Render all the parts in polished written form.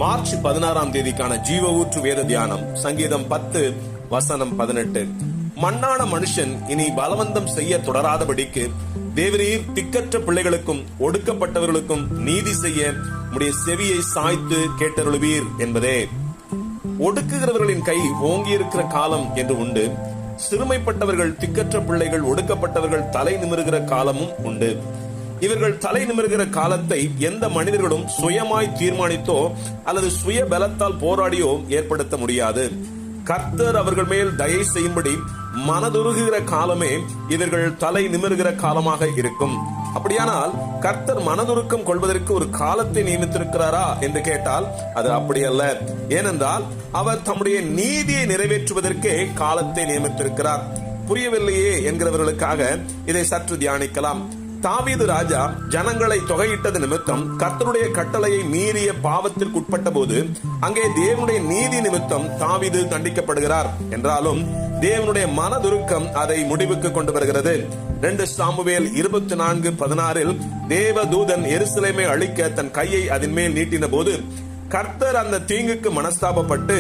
March 16ஆம் தேதிக்கான ஜீவ ஊற்று வேத தியானம் சங்கீதம் 10 வசனம் 18. மண்ணான மனுஷன் இனி பலவந்தம் செய்ய தொடராதபடிக்கு தேவரீர் திக்கற்ற பிள்ளைகளுக்கும் ஒடுக்கப்பட்டவர்களுக்கும் நீதி செய்ய உம்முடைய செவியை சாய்த்து கேட்டருளுவீர் என்பதே. ஒடுக்குகிறவர்களின் கை ஓங்கியிருக்கிற காலம் என்று உண்டு. சிறுமைப்பட்டவர்கள், திக்கற்ற பிள்ளைகள், ஒடுக்கப்பட்டவர்கள் தலை நிமிருகிற காலமும் உண்டு. இவர்கள் தலை நிமிருகிற காலத்தை எந்த மனிதர்களும் சுயமாய் தீர்மானித்தோ அல்லது சுய பலத்தால் போராடியோ ஏற்படுத்த முடியாது. கர்த்தர் அவர்கள் மேல் தயை செய்யும்படி மனதுருகுகிற காலமே இவர்கள் தலை நிமிருகிற காலமாக இருக்கும். அப்படியானால் கர்த்தர் மனதுருக்கம் கொள்வதற்கு ஒரு காலத்தை நியமித்திருக்கிறாரா என்று கேட்டால் அது அப்படி அல்ல. ஏனென்றால் அவர் தம்முடைய நீதியை நிறைவேற்றுவதற்கே காலத்தை நியமித்திருக்கிறார். புரியவில்லையே என்கிறவர்களுக்காக இதை சற்று தியானிக்கலாம். தாவீது ராஜா ஜனங்களை தொகையிட்டது நிமித்தம் கர்த்தருடைய கட்டளையை மீறிய பாவத்திற்கு உட்பட்ட போது அங்கே தேவனுடைய நீதி நிமித்தம் தாவீது தண்டிக்கப்படுகிறார். என்றாலும் தேவனுடைய மனதுருக்கம் அதை முடிவுக்கு கொண்டு வருகிறது. 2 சாமுவேல் 24:16 தேவதூதன் எருசலேமை அழிக்க தன் கையை அதன் மேல் நீட்டின போது கர்த்தர் அந்த தீங்குக்கு மனஸ்தாபப்பட்டு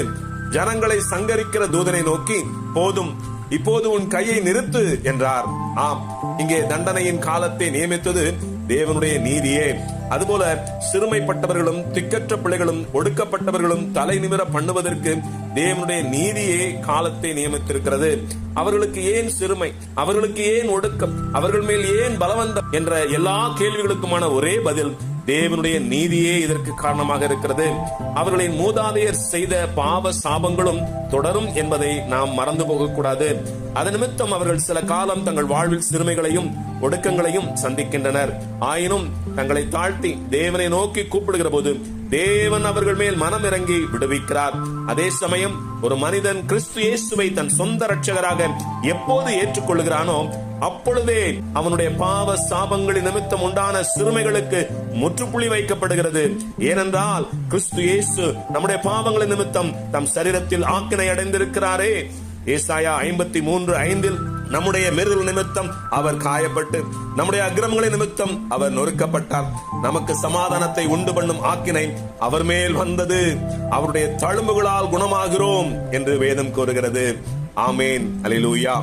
ஜனங்களை சங்கரிக்கிற தூதனை நோக்கி, போதும், இப்போது உன் கையை நிறுத்து என்றார். ஆம், இங்கே தண்டனையின் காலத்தை நியமித்தது தேவனுடைய நீதியே. அதுபோல சிறுமைப்பட்டவர்களும் திக்கற்ற பிள்ளைகளும் ஒடுக்கப்பட்டவர்களும் தலை நிமிர பண்ணுவதற்கு தேவனுடைய நீதியே காலத்தை நியமித்திருக்கிறது. அவர்களுக்கு ஏன் சிறுமை, அவர்களுக்கு ஏன் ஒடுக்கம், அவர்கள் மேல் ஏன் பலவந்தம் என்ற எல்லா கேள்விகளுக்குமான ஒரே பதில் தேவனுடைய நீதியே இதற்கு காரணமாக இருக்கிறது. அவர்களின் மூதாதையர் செய்த பாவ சாபங்களும் தொடரும் என்பதை நாம் மறந்து போகக்கூடாது. அதன் நிமித்தம் அவர்கள் சில காலம் தங்கள் வாழ்வில் சிறுமைகளையும் ஒடுக்கங்களையும் சந்திக்கின்றனர். ஆயினும் தங்களை தாழ்த்தி தேவனை நோக்கி கூப்பிடுகிற போது தேவன் அவர்கள் மேல் மனம் இறங்கி விடுவிக்கிறார். அதே சமயம் ஒரு மனிதன் கிறிஸ்து இயேசுவை தன் சொந்த ரட்சகராக எப்போது ஏற்றுக்கொள்கிறானோ அப்பொழுதே அவனுடைய பாவ சாபங்களின் நிமித்தம் உண்டான சிறுமைகளுக்கு முற்றுப்புள்ளி வைக்கப்படுகிறது. ஏனென்றால் கிறிஸ்து இயேசு நம்முடைய பாவங்களின் நிமித்தம் தம் சரீரத்தில் ஆக்கினை அடைந்திருக்கிறாரே. ஏசாயா 53:5 நம்முடைய மீறுதல் நிமித்தம் அவர் காயப்பட்டு நம்முடைய அக்கிரமங்களின் நிமித்தம் அவர் நொறுக்கப்பட்டார். நமக்கு சமாதானத்தை உண்டு பண்ணும் ஆக்கினை அவர் மேல் வந்தது, அவருடைய தழும்புகளால் குணமாகிறோம் என்று வேதம் கூறுகிறது. ஆமேன், அல்லேலூயா.